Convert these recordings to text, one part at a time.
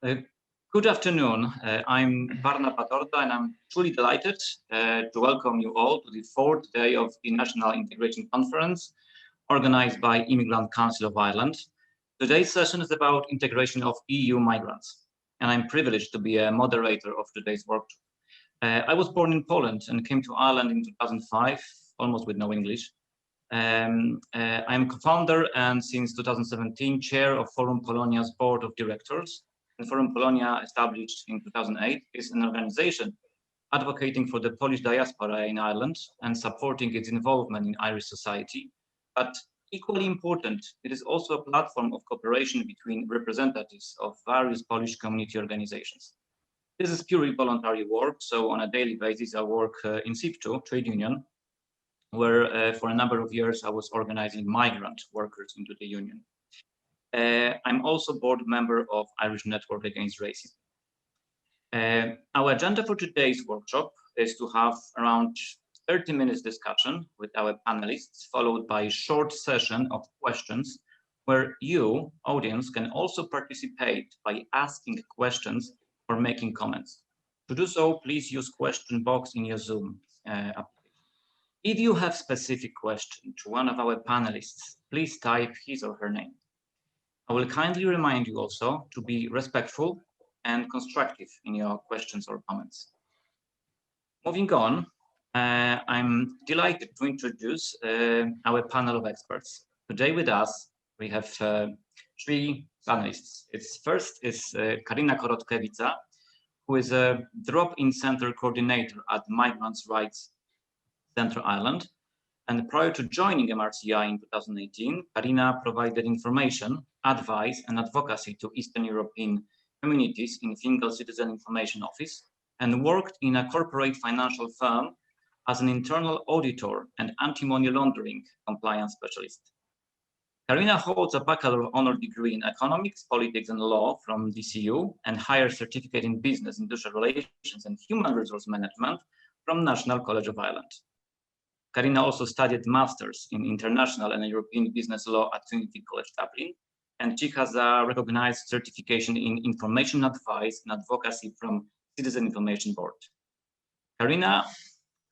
Uh, Good afternoon. I'm Barnaba Dorda, and I'm truly delighted to welcome you all to the fourth day of the National Integration Conference organized by Immigrant Council of Ireland. Today's session is about integration of EU migrants, and I'm privileged to be a moderator of today's workshop. I was born in Poland and came to Ireland in 2005, almost with no English. I'm co-founder and since 2017 chair of Forum Polonia's board of directors. And Forum Polonia, established in 2008, is an organization advocating for the Polish diaspora in Ireland and supporting its involvement in Irish society. But equally important, it is also a platform of cooperation between representatives of various Polish community organizations. This is purely voluntary work, so on a daily basis I work in SIP2, trade union, where for a number of years I was organizing migrant workers into the union. I'm also board member of Irish Network Against Racism. Our agenda for today's workshop is to have around 30 minutes discussion with our panelists, followed by a short session of questions where you, audience, can also participate by asking questions or making comments. To do so, please use question box in your Zoom application. If you have specific question to one of our panelists, please type his or her name. I will kindly remind you also to be respectful and constructive in your questions or comments. Moving on, I'm delighted to introduce our panel of experts. Today with us, we have three panelists. First is Karina Korotkevica, who is a drop-in center coordinator at Migrants' Rights Centre Ireland. And prior to joining MRCI in 2018, Karina provided information, advice, and advocacy to Eastern European communities in Single Citizen Information Office and worked in a corporate financial firm as an internal auditor and anti-money laundering compliance specialist. Karina holds a Bachelor of Honor degree in Economics, Politics, and Law from DCU and higher certificate in Business, Industrial Relations, and Human Resource Management from National College of Ireland. Karina also studied Masters in International and European Business Law at Trinity College Dublin, and she has a recognized certification in Information Advice and Advocacy from Citizen Information Board. Karina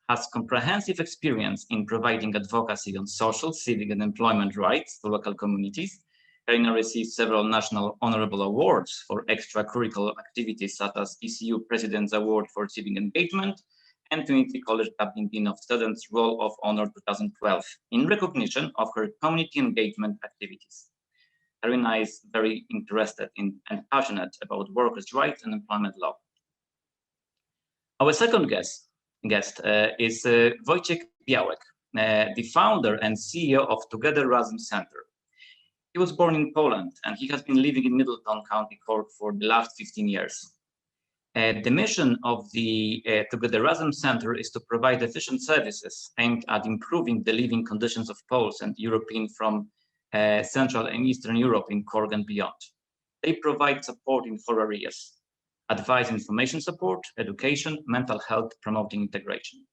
has comprehensive experience in providing advocacy on social, civic, and employment rights to local communities. Karina received several national honorable awards for extracurricular activities such as ECU President's Award for Civic Engagement and Trinity College Dublin Dean of Students Roll of Honor 2012 in recognition of her community engagement activities. Karina is very interested in and passionate about workers' rights and employment law. Our second guest is Wojciech Biawak, the founder and CEO of Together-Razem Center. He was born in Poland and he has been living in Middleton, County Cork for the last 15 years. The mission of the Together-Razem Center is to provide efficient services aimed at improving the living conditions of Poles and Europeans from Central and Eastern Europe in Cork and beyond. They provide support in 4 areas: advice, information support, education, mental health, promoting integration.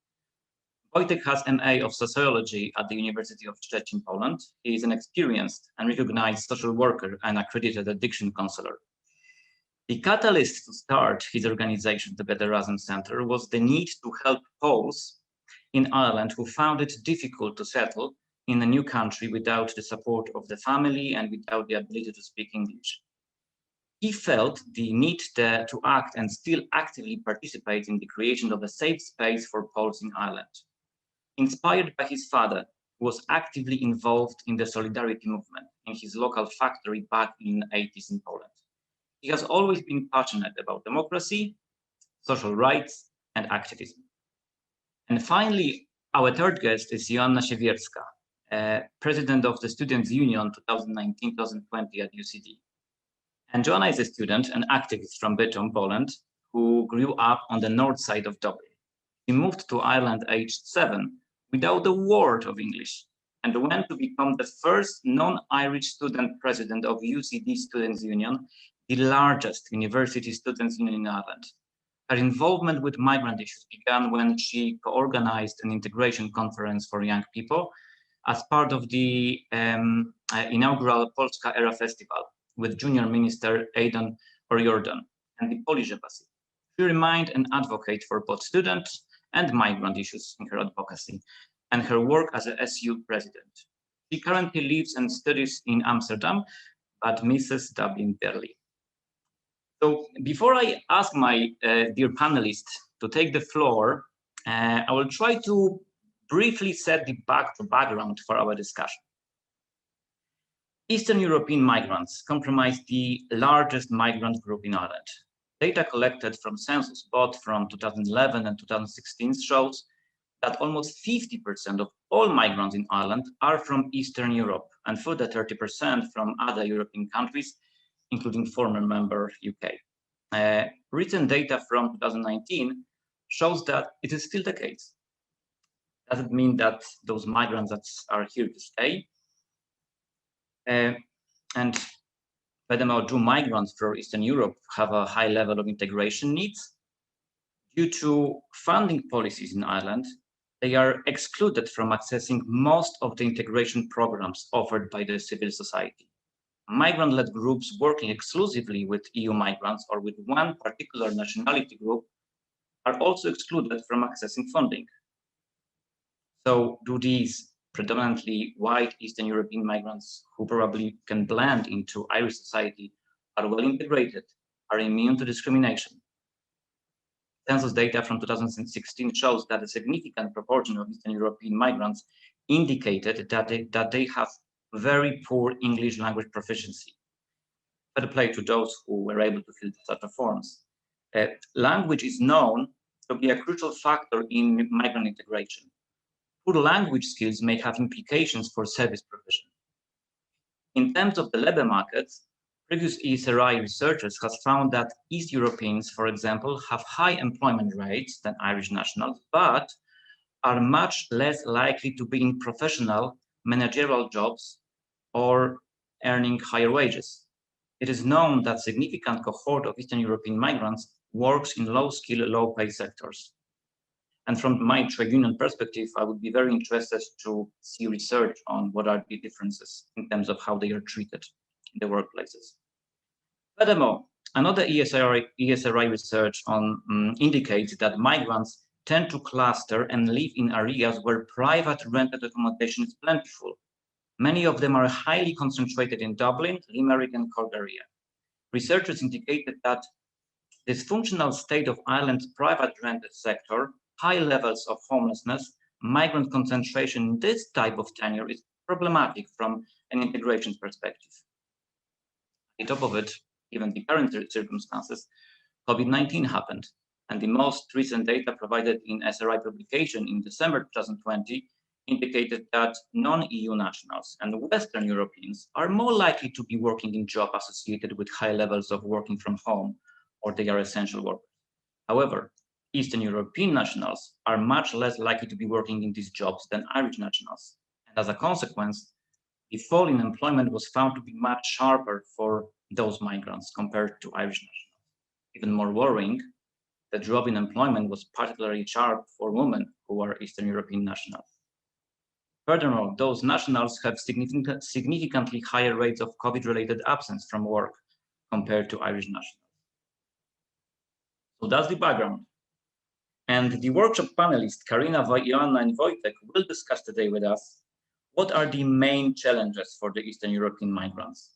Voyteck has MA of Sociology at the University of Szczecin, Poland. He is an experienced and recognized social worker and accredited addiction counselor. The catalyst to start his organization, the Together-Razem Center, was the need to help Poles in Ireland who found it difficult to settle in a new country without the support of the family and without the ability to speak English. He felt the need to act and still actively participate in the creation of a safe space for Poles in Ireland. Inspired by his father, who was actively involved in the Solidarity movement in his local factory back in the 80s in Poland. He has always been passionate about democracy, social rights, and activism. And finally, our third guest is Joanna Siewierska, president of the Students' Union 2019-2020 at UCD. And Joanna is a student and activist from Bytom, Poland, who grew up on the north side of Dublin. He moved to Ireland aged 7 without a word of English and went to become the first non-Irish student president of UCD Students' Union, the largest university students' union in Ireland. Her involvement with migrant issues began when she co-organized an integration conference for young people as part of the inaugural Polska Era Festival with junior minister Aidan or Jordan, and the Polish embassy. She remained an advocate for both student and migrant issues in her advocacy and her work as a SU president. She currently lives and studies in Amsterdam, but misses Dublin dearly. So before I ask my dear panelists to take the floor, I will try to briefly set the background for our discussion. Eastern European migrants comprise the largest migrant group in Ireland. Data collected from census both from 2011 and 2016 shows that almost 50% of all migrants in Ireland are from Eastern Europe and further 30% from other European countries, including former member UK. Recent data from 2019 shows that it is still the case. Does it mean that those migrants that are here to stay? And furthermore, do migrants from Eastern Europe have a high level of integration needs? Due to funding policies in Ireland, they are excluded from accessing most of the integration programs offered by the civil society. Migrant-led groups working exclusively with EU migrants or with one particular nationality group are also excluded from accessing funding. So do these predominantly white Eastern European migrants who probably can blend into Irish society are well integrated, are immune to discrimination? Census data from 2016 shows that a significant proportion of Eastern European migrants indicated that they have very poor English language proficiency. Fair play to those who were able to fill such forms. Language is known to be a crucial factor in migrant integration. Poor language skills may have implications for service provision. In terms of the labor markets, previous ESRI researchers have found that East Europeans, for example, have high employment rates than Irish nationals, but are much less likely to be in professional managerial jobs or earning higher wages. It is known that significant cohort of Eastern European migrants works in low-skill, low-pay sectors. And from my trade union perspective, I would be very interested to see research on what are the differences in terms of how they are treated in the workplaces. Furthermore, another ESRI research indicates that migrants tend to cluster and live in areas where private rented accommodation is plentiful. Many of them are highly concentrated in Dublin, Limerick, and Cork area. Researchers indicated that dysfunctional state of Ireland's private rented sector, high levels of homelessness, migrant concentration in this type of tenure is problematic from an integration perspective. On top of it, given the current circumstances, COVID-19 happened, and the most recent data provided in SRI publication in December 2020 indicated that non-EU nationals and Western Europeans are more likely to be working in jobs associated with high levels of working from home, or they are essential workers. However, Eastern European nationals are much less likely to be working in these jobs than Irish nationals. And as a consequence, the fall in employment was found to be much sharper for those migrants compared to Irish nationals. Even more worrying, the drop in employment was particularly sharp for women who are Eastern European nationals. Furthermore, those nationals have significantly higher rates of COVID-related absence from work compared to Irish nationals. So that's the background. And the workshop panelists, Karina, Joanna, and Voyteck, will discuss today with us what are the main challenges for the Eastern European migrants.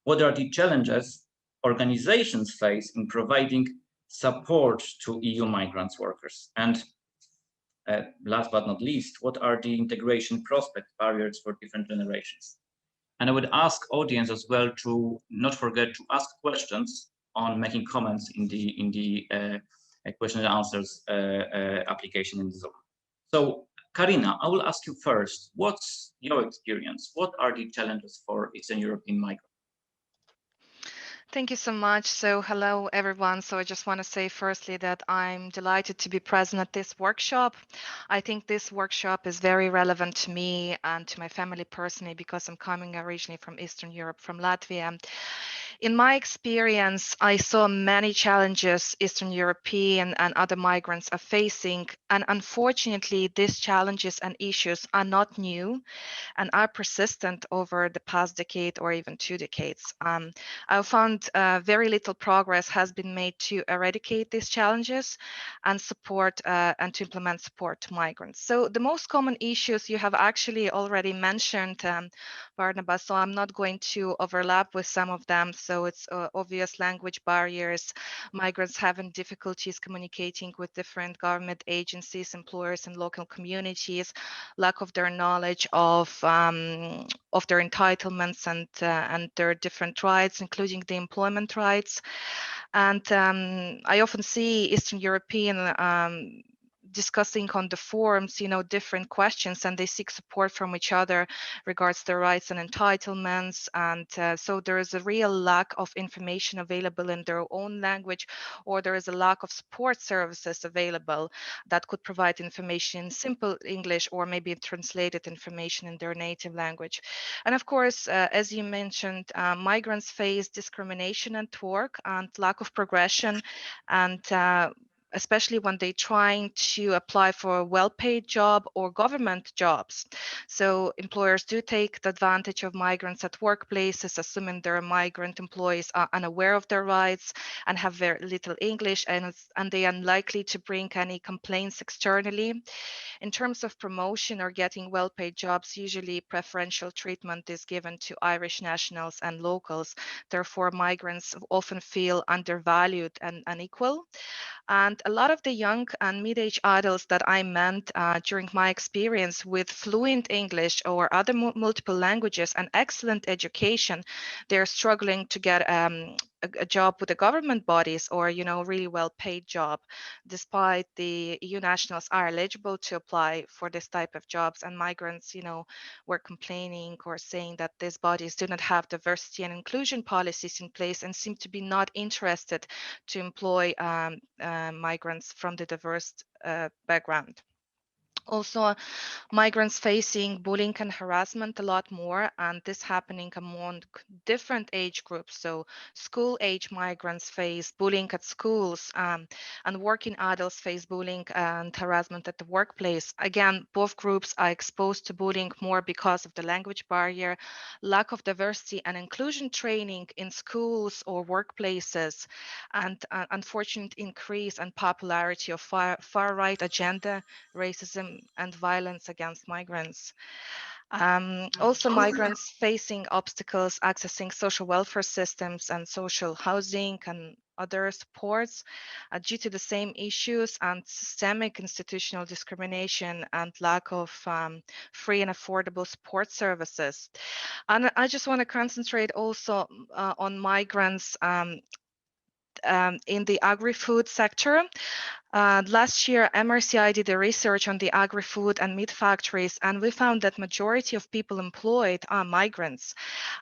What are the challenges organizations face in providing support to EU migrants workers? And last but not least, what are the integration prospect barriers for different generations? And I would ask audience as well to not forget to ask questions on making comments in the question and answers application in Zoom. So Karina, I will ask you first, what's your experience? What are the challenges for Eastern European migrants? Thank you so much. So hello, everyone. So I just want to say firstly that I'm delighted to be present at this workshop. I think this workshop is very relevant to me and to my family personally because I'm coming originally from Eastern Europe, from Latvia. In my experience, I saw many challenges Eastern European and other migrants are facing, and unfortunately, these challenges and issues are not new and are persistent over the past decade or even 2 decades. I found very little progress has been made to eradicate these challenges and support and to implement support to migrants. So the most common issues you have actually already mentioned, Barnaba, so I'm not going to overlap with some of them. So it's obvious language barriers, migrants having difficulties communicating with different government agencies, employers, and local communities, lack of their knowledge of their entitlements and their different rights, including the employment rights. And I often see Eastern European discussing on the forums, different questions, and they seek support from each other regards their rights and entitlements. And so there is a real lack of information available in their own language, or there is a lack of support services available that could provide information in simple English or maybe translated information in their native language. And of course, as you mentioned, migrants face discrimination at work and lack of progression, and especially when they're trying to apply for a well-paid job or government jobs. So employers do take advantage of migrants at workplaces, assuming their migrant employees are unaware of their rights and have very little English, and they are unlikely to bring any complaints externally. In terms of promotion or getting well-paid jobs, usually preferential treatment is given to Irish nationals and locals. Therefore, migrants often feel undervalued and unequal. And a lot of the young and mid-age adults that I met during my experience with fluent English or other multiple languages and excellent education, they're struggling to get a job with the government bodies or, really well-paid job, despite the EU nationals are eligible to apply for this type of jobs. And migrants, were complaining or saying that these bodies do not have diversity and inclusion policies in place and seem to be not interested to employ migrants from the diverse background. Also, migrants facing bullying and harassment a lot more, and this happening among different age groups. So school age migrants face bullying at schools, and working adults face bullying and harassment at the workplace. Again, both groups are exposed to bullying more because of the language barrier, lack of diversity and inclusion training in schools or workplaces, and unfortunate increase and popularity of far-right agenda, racism, and violence against migrants. Also, migrants facing obstacles accessing social welfare systems and social housing and other supports due to the same issues and systemic institutional discrimination and lack of free and affordable support services. And I just want to concentrate also on migrants in the agri-food sector. Last year, MRCI did a research on the agri-food and meat factories, and we found that majority of people employed are migrants.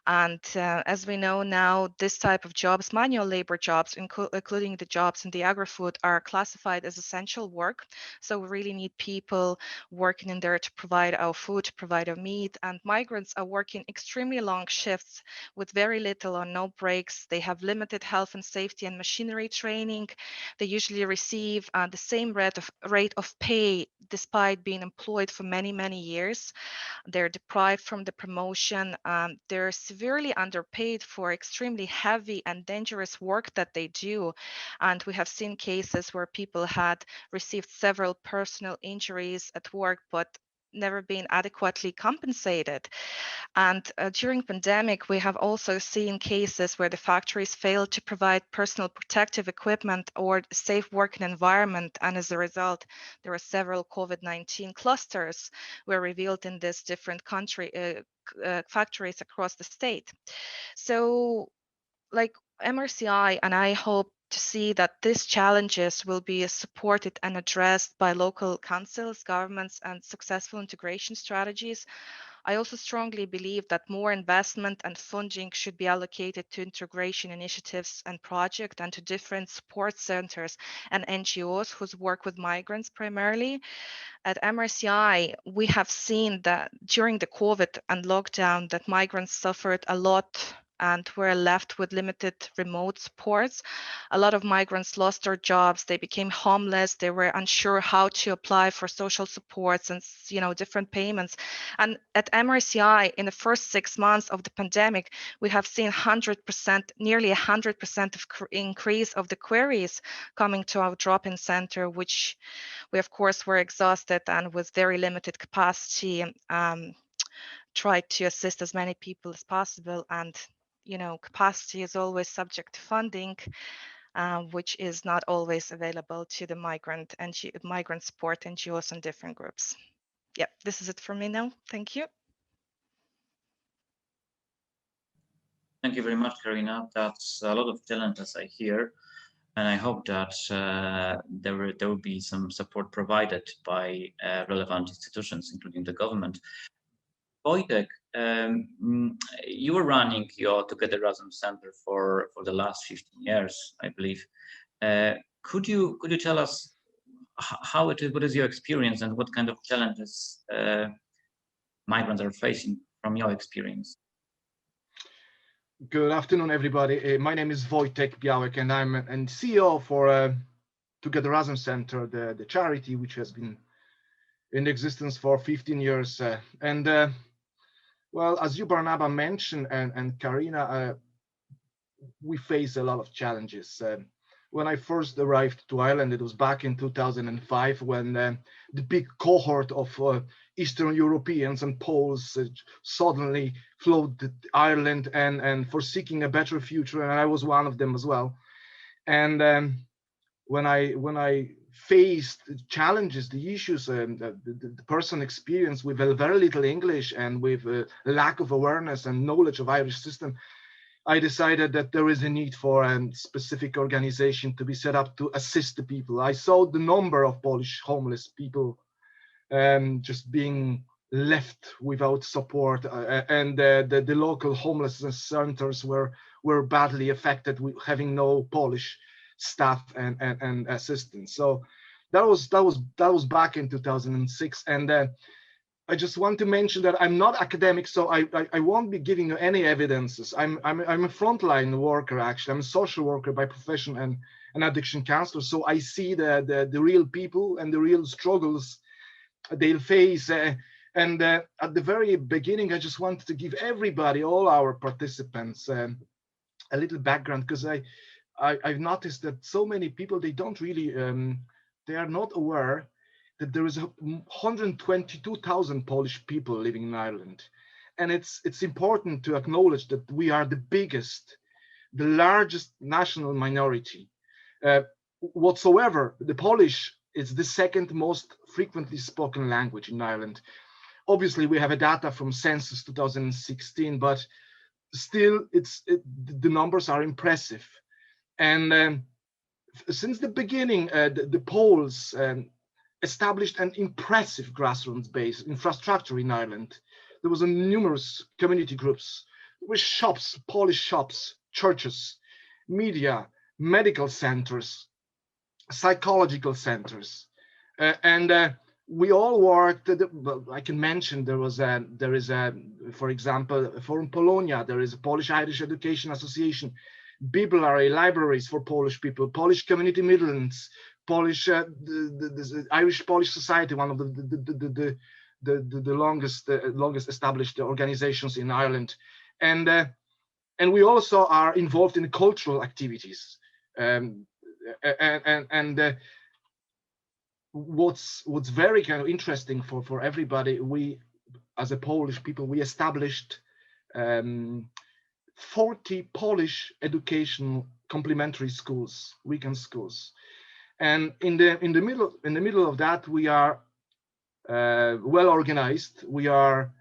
And as we know now, this type of jobs, manual labor jobs, including the jobs in the agri-food, are classified as essential work. So we really need people working in there to provide our food, to provide our meat. And migrants are working extremely long shifts with very little or no breaks. They have limited health and safety and machinery training. They usually receive the same rate of pay despite being employed for many, many years. They're deprived from the promotion. They're severely underpaid for extremely heavy and dangerous work that they do. And we have seen cases where people had received several personal injuries at work, but never been adequately compensated. And during pandemic, we have also seen cases where the factories failed to provide personal protective equipment or safe working environment. And as a result, there were several COVID-19 clusters were revealed in these different factories across the state. So like MRCI, and I hope to see that these challenges will be supported and addressed by local councils, governments, and successful integration strategies. I also strongly believe that more investment and funding should be allocated to integration initiatives and projects and to different support centers and NGOs whose work with migrants primarily. At MRCI, we have seen that during the COVID and lockdown that migrants suffered a lot and were left with limited remote supports. A lot of migrants lost their jobs, they became homeless, they were unsure how to apply for social supports and different payments. And at MRCI, in the first 6 months of the pandemic, we have seen 100%, nearly 100% of increase of the queries coming to our drop-in center, which we of course were exhausted and with very limited capacity. Tried to assist as many people as possible, and capacity is always subject to funding, which is not always available to the migrant support NGOs and different groups. Yeah, this is it for me now. Thank you. Thank you very much, Karina. That's a lot of challenges I hear, and I hope that there will be some support provided by relevant institutions, including the government. Voyteck, you were running your Together-Razem Center for the last 15 years, I believe. Could you tell us how it is, what is your experience, and what kind of challenges migrants are facing from your experience? Good afternoon, everybody. My name is Wojciech Biawak, and I'm CEO for Together-Razem Center, the charity which has been in existence for 15 years. Well, as you, Barnaba, mentioned, and Karina, we face a lot of challenges. When I first arrived to Ireland, it was back in 2005 when the big cohort of Eastern Europeans and Poles suddenly flowed to Ireland and for seeking a better future, and I was one of them as well. And when I faced the challenges, the issues, the person experienced with very little English and with a lack of awareness and knowledge of Irish system, I decided that there is a need for a specific organization to be set up to assist the people. I saw the number of Polish homeless people just being left without support, and the local homelessness centers were badly affected with having no Polish staff and assistance. So that was back in 2006, and I just want to mention that I'm not academic, so I won't be giving you any evidences. I'm a frontline worker, actually. I'm a social worker by profession and an addiction counselor. So I see the real people and the real struggles they'll face. And at the very beginning, I just wanted to give everybody, all our participants, a little background, because I've noticed that so many people, they don't really, they are not aware that there is 122,000 Polish people living in Ireland. And it's important to acknowledge that we are the biggest, the largest national minority. Whatsoever, the Polish is the second most frequently spoken language in Ireland. Obviously, we have a data from Census 2016, but still the numbers are impressive. And since the beginning, the Poles established an impressive grassroots-based infrastructure in Ireland. There was numerous community groups with shops, Polish shops, churches, media, medical centers, psychological centers, and we all worked. Well, I can mention there is for example, for Polonia, there is a Polish-Irish Education Association, Bibliary libraries for Polish people, Polish Community Midlands, Polish, the Irish Polish Society, one of the longest established organizations in Ireland, and we also are involved in cultural activities, and what's very kind of interesting for everybody, we as a Polish people, we established 40 Polish educational complementary schools, weekend schools. And in the middle of that, we are well organized. We are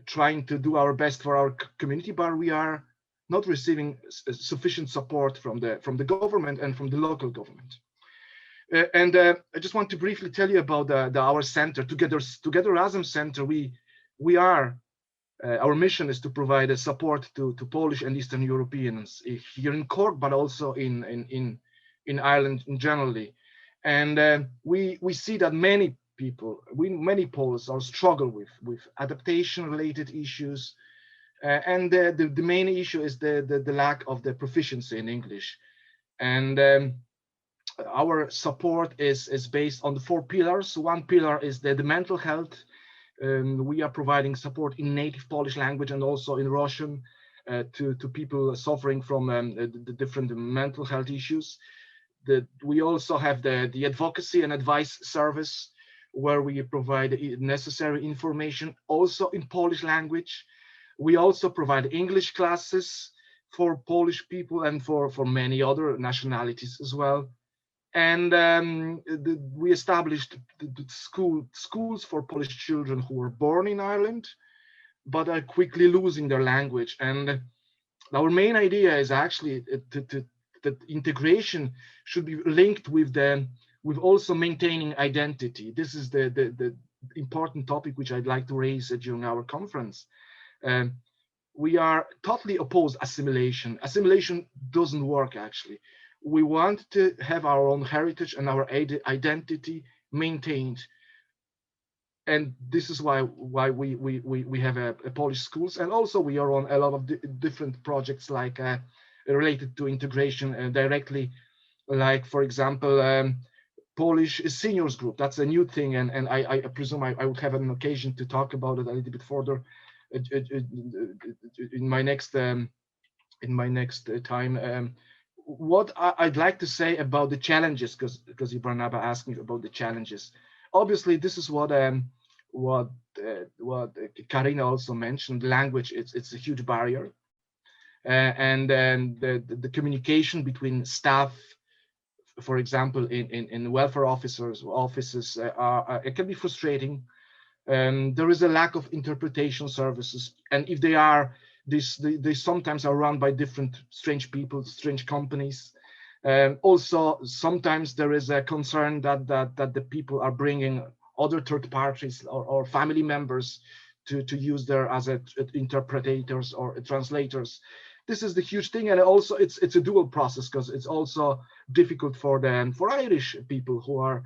trying to do our best for our community, but we are not receiving sufficient support from the government and from the local government. I just want to briefly tell you about our center, Together-Razem Center. We are our mission is to provide a support to Polish and Eastern Europeans here in Cork, but also in Ireland generally. And we see that many people, many Poles are struggle with adaptation related issues, And the main issue is the lack of the proficiency in English. And our support is based on the 4 pillars. One pillar is the mental health. We are providing support in native Polish language and also in Russian to people suffering from the different mental health issues. We also have the advocacy and advice service, where we provide necessary information also in Polish language. We also provide English classes for Polish people and for many other nationalities as well. And we established the schools for Polish children who were born in Ireland, but are quickly losing their language. And our main idea is actually that integration should be linked with also maintaining identity. This is the important topic which I'd like to raise during our conference. We are totally opposed assimilation. Assimilation doesn't work, actually. We want to have our own heritage and our identity maintained. And this is why we have a Polish schools, and also we are on a lot of different projects like related to integration directly, like for example Polish seniors group. That's a new thing, and I presume I would have an occasion to talk about it a little bit further in my next time. What I'd like to say about the challenges, because Barnaba asked me about the challenges. Obviously, this is what Karina also mentioned. Language, it's a huge barrier, and the communication between staff, for example, in welfare offices, it can be frustrating. There is a lack of interpretation services, and if they are, they sometimes are run by different strange people, strange companies. Also, sometimes there is a concern that the people are bringing other third parties or family members to use their as interpreters or translators. This is the huge thing, and also it's a dual process, because it's also difficult for Irish people who are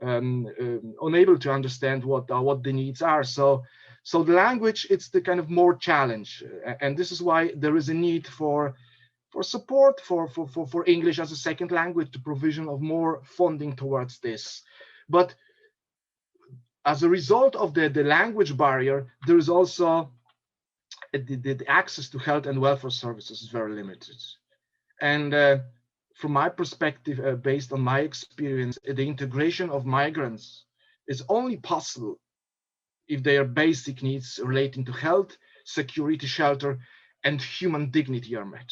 unable to understand what the needs are. So the language, it's the kind of more challenge, and this is why there is a need for support for English as a second language, the provision of more funding towards this. But as a result of the language barrier, there is also the access to health and welfare services is very limited. And from my perspective, based on my experience, the integration of migrants is only possible if their basic needs relating to health, security, shelter, and human dignity are met.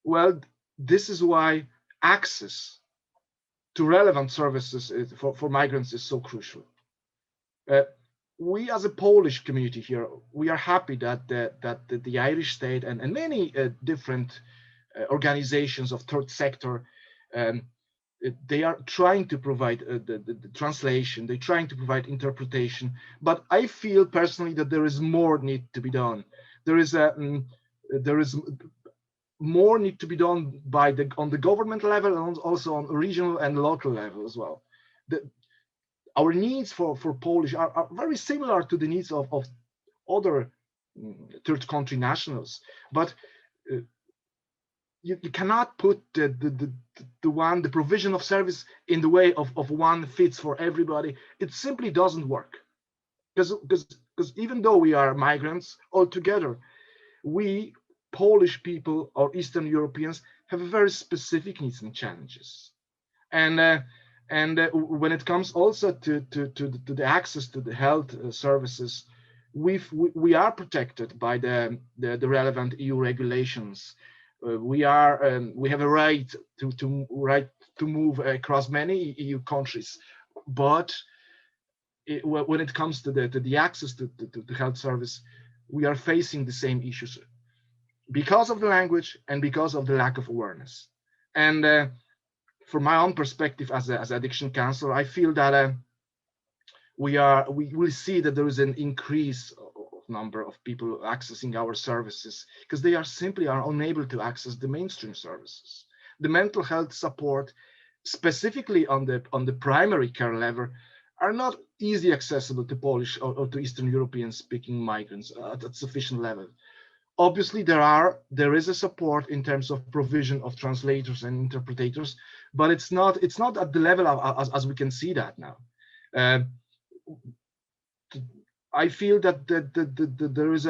Well, this is why access to relevant services for migrants is so crucial. We as a Polish community here, we are happy that the Irish state and many different organizations of third sector, they are trying to provide the translation, they're trying to provide interpretation, but I feel personally that there is more need to be done. There is more need to be done on the government level, and also on regional and local level as well. Our needs for Polish are very similar to the needs of other third country nationals, but you cannot put the provision of service in the way of one fits for everybody. It simply doesn't work, because even though we are migrants altogether, we Polish people or Eastern Europeans have very specific needs and challenges, and when it comes also to the access to the health services, we are protected by the relevant EU regulations. We have a right to move across many EU countries, but when it comes to the access to the health service, we are facing the same issues because of the language and because of the lack of awareness. And from my own perspective as addiction counselor, I feel that we will see that there is an increase of number of people accessing our services because they are simply unable to access the mainstream services. The mental health support, specifically on the primary care level, are not easily accessible to Polish or to Eastern European speaking migrants at sufficient level. Obviously, there is a support in terms of provision of translators and interpreters, but it's not at the level as we can see that now. I feel that there is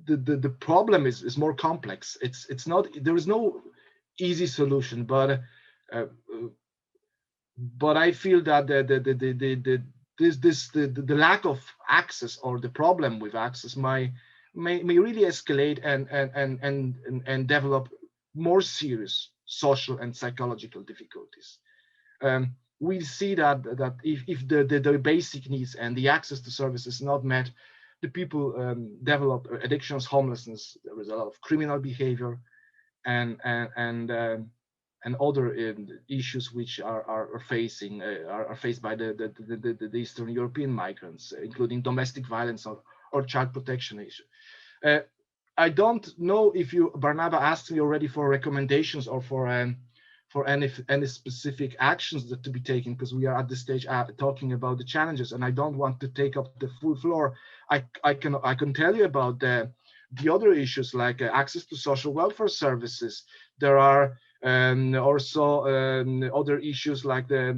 the problem is more complex. It's not, there is no easy solution, but I feel that the lack of access, or the problem with access, may really escalate and develop more serious social and psychological difficulties. We see that if the basic needs and the access to services is not met, the people develop addictions, homelessness. There is a lot of criminal behavior and other issues which are faced by the Eastern European migrants, including domestic violence or child protection issue. I don't know if Barnaba asked me already for recommendations or for any specific actions that to be taken, because we are at this stage talking about the challenges, and I don't want to take up the full floor. I can tell you about the other issues, like access to social welfare services. There are also other issues like the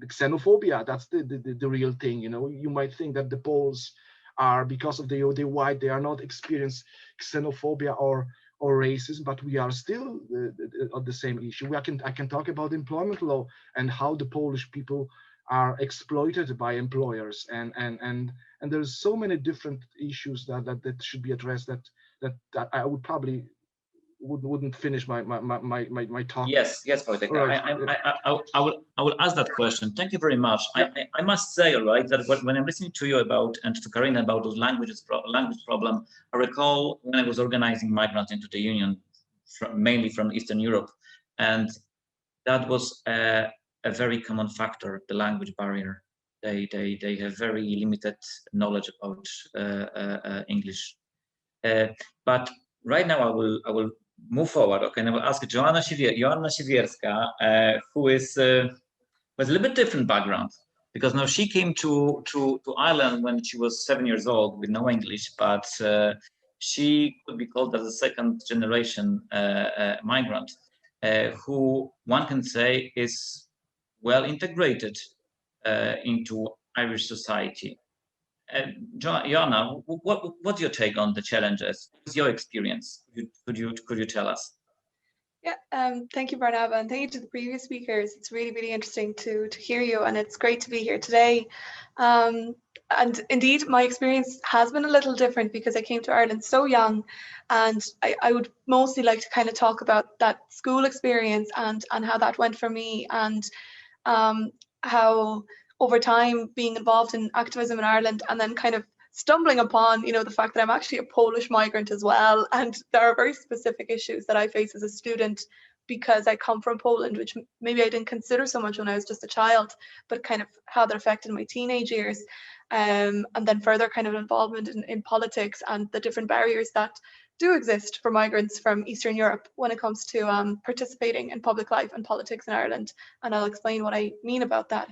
xenophobia. That's the real thing. You know, you might think that the Poles are, because of the white, they are not experience xenophobia or racism, but we are still on the same issue. I can talk about employment law and how the Polish people are exploited by employers, and there's so many different issues that should be addressed that I would probably wouldn't finish my talk. Yes, Voyteck. Right. I will ask that question. Thank you very much. Yeah. I must say, right, that when I'm listening to you about, and to Karina about those language problem, I recall when I was organizing migrants into the union, mainly from Eastern Europe, and that was a very common factor, the language barrier. They have very limited knowledge about English. But right now I will move forward. Okay, and I will ask Joanna Siewierska, who is with a little bit different background, because now she came to Ireland when she was 7 years old with no English, but she could be called as a second generation migrant, who one can say is well integrated into Irish society. Joanna, what's your take on the challenges? What's your experience? Could you tell us? Yeah, thank you, Barnaba, and thank you to the previous speakers. It's really, really interesting to hear you, and it's great to be here today. And indeed, my experience has been a little different because I came to Ireland so young, and I would mostly like to kind of talk about that school experience and how that went for me, and how over time being involved in activism in Ireland, and then kind of stumbling upon, you know, the fact that I'm actually a Polish migrant as well. And there are very specific issues that I face as a student because I come from Poland, which maybe I didn't consider so much when I was just a child, but kind of how that affected my teenage years. And then further kind of involvement in politics and the different barriers that do exist for migrants from Eastern Europe when it comes to participating in public life and politics in Ireland. And I'll explain what I mean about that.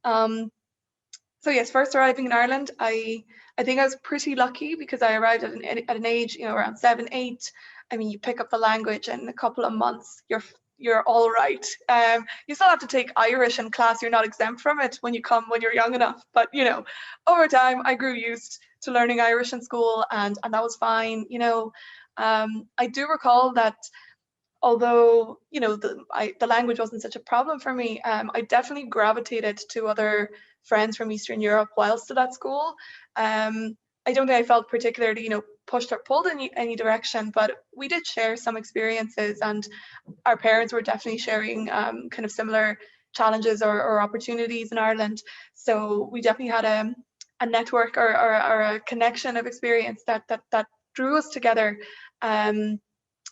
So yes, first arriving in Ireland, I think I was pretty lucky because I arrived at an age, you know, around 7, 8. I mean, you pick up the language and in a couple of months, you're all right. You still have to take Irish in class. You're not exempt from it when you're young enough. But, you know, over time, I grew used to learning Irish in school, and that was fine. You know, I do recall that although, you know, the language wasn't such a problem for me, I definitely gravitated to other friends from Eastern Europe while still at school. I don't think I felt particularly, you know, pushed or pulled in any direction, but we did share some experiences, and our parents were definitely sharing kind of similar challenges or opportunities in Ireland. So we definitely had a network or a connection of experience that drew us together. And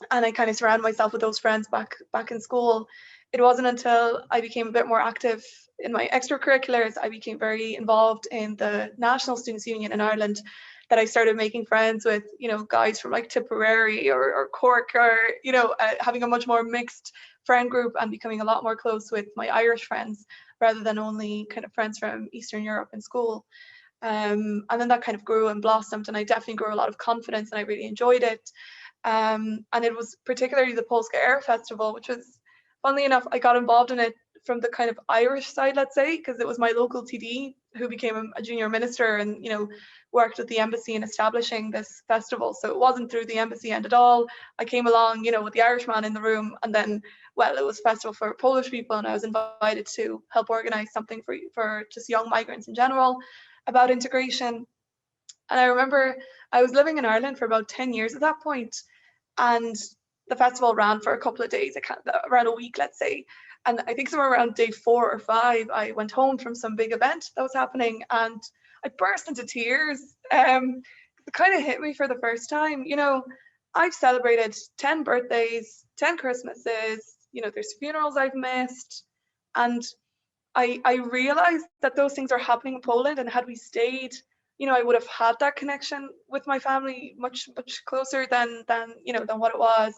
I kind of surrounded myself with those friends back in school. It wasn't until I became a bit more active in my extracurriculars, I became very involved in the National Students' Union in Ireland, that I started making friends with, you know, guys from like Tipperary or Cork, or, you know, having a much more mixed friend group and becoming a lot more close with my Irish friends. rather than only kind of friends from Eastern Europe in school. And then that kind of grew and blossomed, and I definitely grew a lot of confidence, and I really enjoyed it. And it was particularly the Polska Era Festival, which was, funnily enough, I got involved in it from the kind of Irish side, let's say, because it was my local TD who became a junior minister and, you know, worked at the embassy in establishing this festival. So it wasn't through the embassy end at all. I came along, you know, with the Irishman in the room, and then, well, it was a festival for Polish people, and I was invited to help organize something for just young migrants in general about integration. And I remember I was living in Ireland for about 10 years at that point, and the festival ran for a couple of days, around a week, let's say. And I think somewhere around day 4 or 5, I went home from some big event that was happening, and I burst into tears. It kind of hit me for the first time. You know, I've celebrated 10 birthdays, 10 Christmases, you know, there's funerals I've missed. And I realized that those things are happening in Poland, and had we stayed, you know, I would have had that connection with my family much closer than you know, than what it was.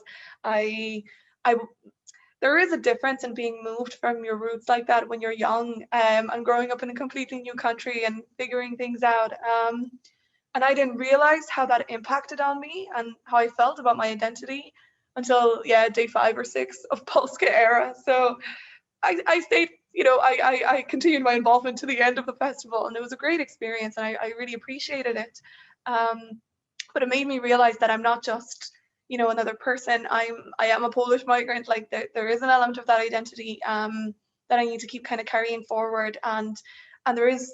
There is a difference in being moved from your roots like that when you're young, and growing up in a completely new country and figuring things out. And I didn't realize how that impacted on me and how I felt about my identity until, yeah, day 5 or 6 of Polska Era. So I stayed, you know, I continued my involvement to the end of the festival, and it was a great experience, and I really appreciated it. But it made me realize that I'm not just, you know, another person. I am a Polish migrant. Like there is an element of that identity that I need to keep kind of carrying forward, and there is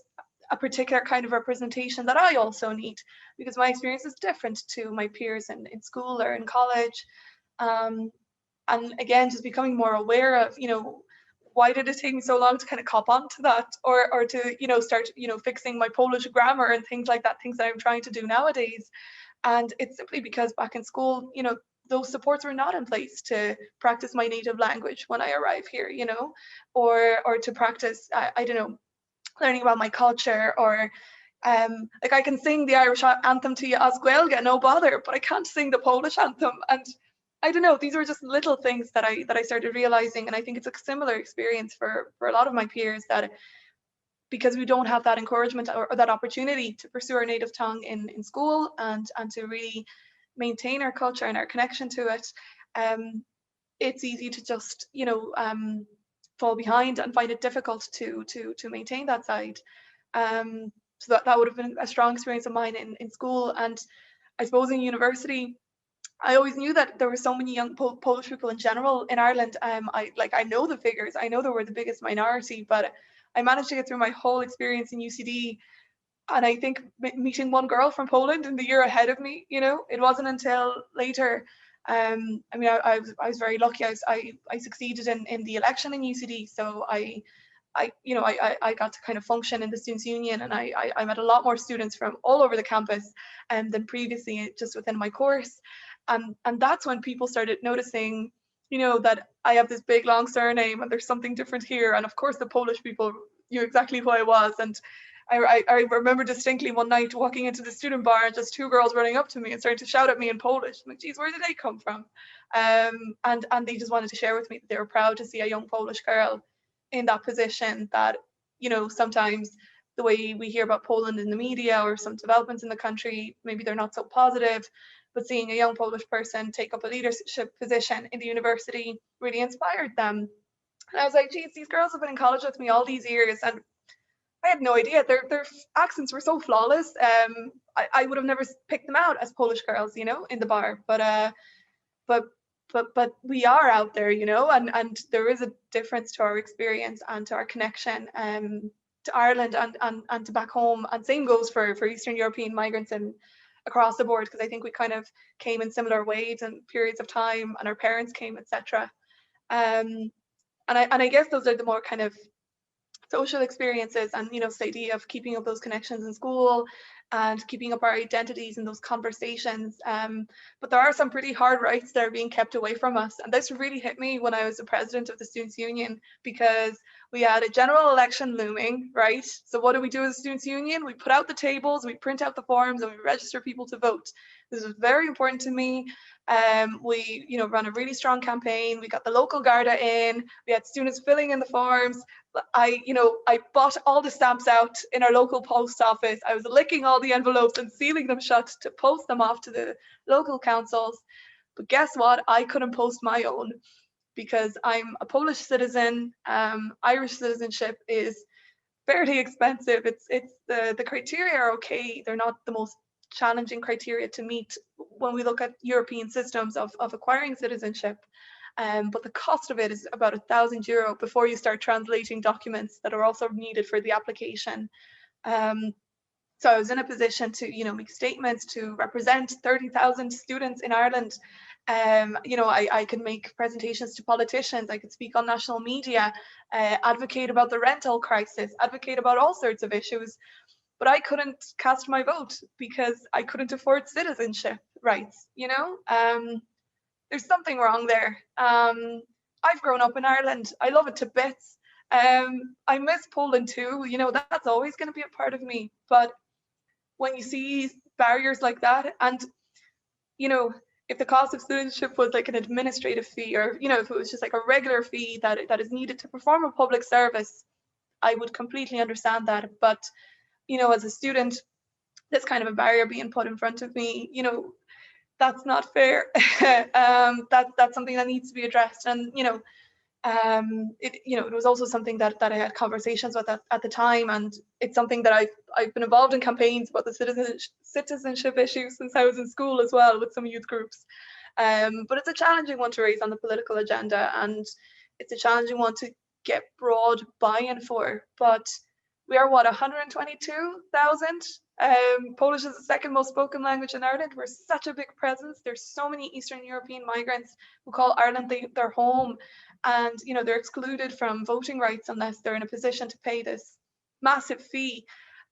a particular kind of representation that I also need, because my experience is different to my peers in school or in college. And again, just becoming more aware of, you know, why did it take me so long to kind of cop on to that, or to, you know, start, you know, fixing my Polish grammar and things like that, things that I'm trying to do nowadays. And it's simply because back in school, you know, those supports were not in place to practice my native language when I arrive here, you know, or to practice, I don't know, learning about my culture, or like I can sing the Irish anthem to you as Gaeilge, no bother, but I can't sing the Polish anthem. And I don't know, these were just little things that I started realizing, and I think it's a similar experience for a lot of my peers, that because we don't have that encouragement or that opportunity to pursue our native tongue in school and to really maintain our culture and our connection to it, it's easy to just, you know, fall behind and find it difficult to maintain that side. So that would have been a strong experience of mine in school. And I suppose in university, I always knew that there were so many young Polish people in general in Ireland. I know the figures. I know they were the biggest minority, but I managed to get through my whole experience in UCD. And I think meeting one girl from Poland in the year ahead of me, you know, it wasn't until later. I mean, I was very lucky. I succeeded in the election in UCD, so I got to kind of function in the Students' Union, and I met a lot more students from all over the campus than previously just within my course. And that's when people started noticing, you know, that I have this big long surname and there's something different here. And of course, the Polish people knew exactly who I was. And I remember distinctly one night walking into the student bar and just 2 girls running up to me and starting to shout at me in Polish. I'm like, geez, where did they come from? And they just wanted to share with me that they were proud to see a young Polish girl in that position, that, you know, sometimes the way we hear about Poland in the media or some developments in the country, maybe they're not so positive, but seeing a young Polish person take up a leadership position in the university really inspired them. And I was like, geez, these girls have been in college with me all these years, and I had no idea. Their accents were so flawless. I would have never picked them out as Polish girls, you know, in the bar. But we are out there, you know, and there is a difference to our experience and to our connection to Ireland and to back home. And same goes for Eastern European migrants and across the board, because I think we kind of came in similar waves and periods of time, and our parents came, etc. And I guess those are the more kind of social experiences, and, you know, this idea of keeping up those connections in school and keeping up our identities in those conversations. But there are some pretty hard rights that are being kept away from us. And this really hit me when I was the president of the Students' Union, because We had a general election looming, right? So what do we do as a students' union? We put out the tables, we print out the forms, and we register people to vote. This was very important to me. We, ran a really strong campaign. We got the local Garda in. We had students filling in the forms. I bought all the stamps out in our local post office. I was licking all the envelopes and sealing them shut to post them off to the local councils. But guess what? I couldn't post my own because I'm a Polish citizen. Irish citizenship is fairly expensive. It's the criteria are okay. They're not the most challenging criteria to meet when we look at European systems of acquiring citizenship. But the cost of it is about €1,000 before you start translating documents that are also needed for the application. So I was in a position to, make statements to represent 30,000 students in Ireland. I could make presentations to politicians. I could speak on national media, advocate about the rental crisis, advocate about all sorts of issues. But I couldn't cast my vote because I couldn't afford citizenship rights. There's something wrong there. I've grown up in Ireland. I love it to bits. I miss Poland too. That's always going to be a part of me. But when you see barriers like that, and if the cost of citizenship was like an administrative fee, or if it was just like a regular fee that is needed to perform a public service, I would completely understand that. But as a student, this kind of a barrier being put in front of me, that's not fair. That's something that needs to be addressed. And it was also something that I had conversations with at the time, and it's something that I've been involved in campaigns about the citizenship issue since I was in school as well with some youth groups. But it's a challenging one to raise on the political agenda, and it's a challenging one to get broad buy-in for. But we are 122,000. Polish is the second most spoken language in Ireland. We're such a big presence. There's so many Eastern European migrants who call Ireland their home, and they're excluded from voting rights unless they're in a position to pay this massive fee.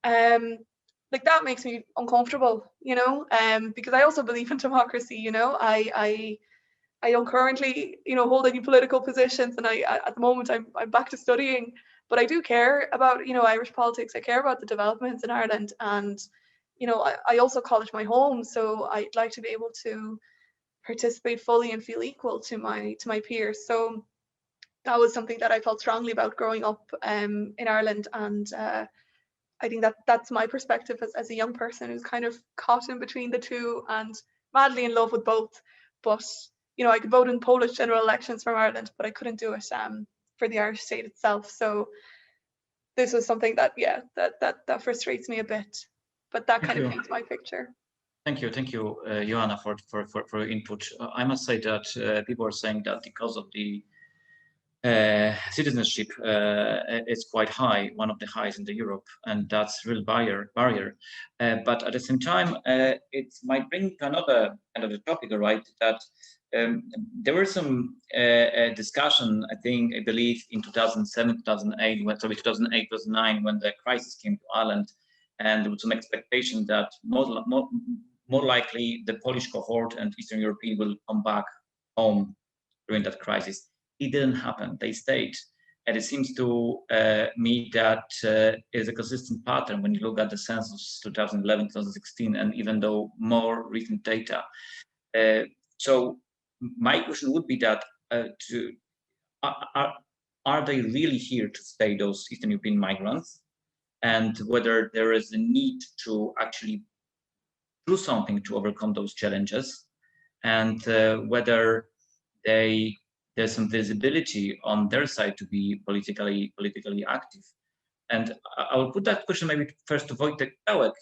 That makes me uncomfortable, because I also believe in democracy. I don't currently, hold any political positions, and at the moment I'm back to studying. But I do care about, Irish politics. I care about the developments in Ireland, and, I also call it my home. So I'd like to be able to participate fully and feel equal to my peers. So that was something that I felt strongly about growing up in Ireland, and I think that's my perspective as a young person who's kind of caught in between the two and madly in love with both. But I could vote in Polish general elections from Ireland, but I couldn't do it for the Irish state itself. So this was something that frustrates me a bit, but that kind of paints my picture. Thank you, Joanna, for your input. I must say that people are saying that because of the citizenship is quite high, one of the highest in Europe, and that's real barrier. But at the same time, it might bring another topic, right? That there were some discussion, I believe, in 2007, 2008, 2009, when the crisis came to Ireland, and there was some expectation that more likely the Polish cohort and Eastern European will come back home during that crisis. It didn't happen. They stayed. And it seems to me that is a consistent pattern when you look at the census 2011, 2016, and even though more recent data. So my question would be that are they really here to stay, those Eastern European migrants, and whether there is a need to actually do something to overcome those challenges, and whether there's some visibility on their side to be politically active. And I will put that question maybe first to Wojciech Biawak,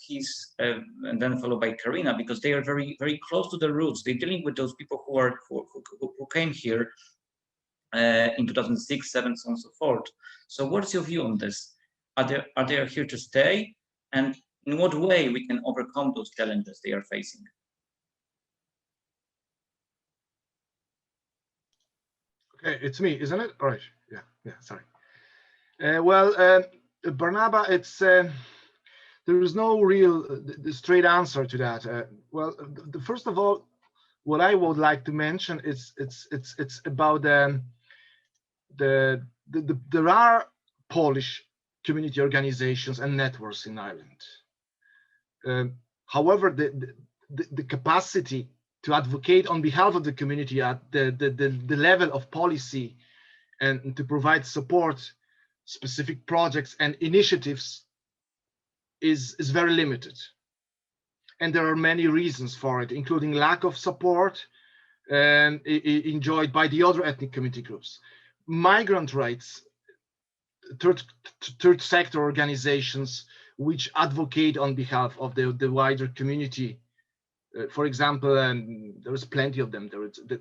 and then followed by Karina, because they are very, very close to the roots. They're dealing with those people who came here in 2006, 2007, so on and so forth. So what's your view on this? Are they here to stay? And in what way we can overcome those challenges they are facing? Okay, it's me, isn't it? All right. Yeah. Sorry. Barnaba, it's there is no real straight answer to that. First of all, what I would like to mention is it's about there are Polish community organizations and networks in Ireland. However, the capacity to advocate on behalf of the community at the level of policy and to provide support specific projects and initiatives is very limited. And there are many reasons for it, including lack of support enjoyed by the other ethnic community groups. Migrant rights, third sector organizations which advocate on behalf of the wider community. For example, there is plenty of them.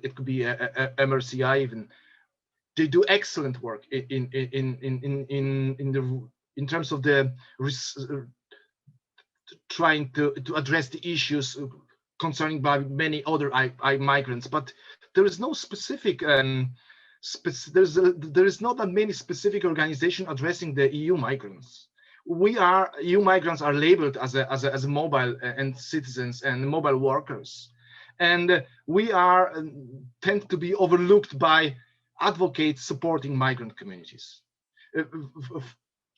It could be MRCI even. They do excellent work in terms of trying to address the issues concerning by many other migrants. But there is no specific there is not that many specific organizations addressing the EU migrants. EU migrants are labeled as a mobile and citizens and mobile workers, and we tend to be overlooked by advocates supporting migrant communities.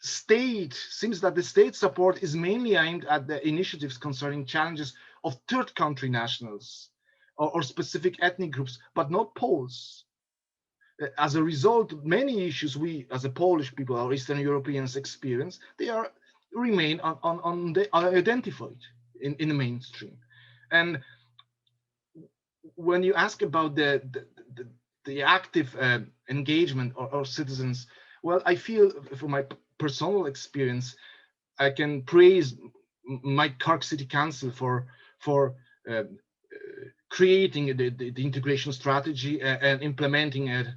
Seems that the state support is mainly aimed at the initiatives concerning challenges of third country nationals or specific ethnic groups, but not Poles. As a result, many issues we as a Polish people or Eastern Europeans experience, they remain unidentified in the mainstream. And when you ask about the active engagement or citizens, well, I feel from my personal experience, I can praise my Cork City Council for creating the integration strategy and implementing it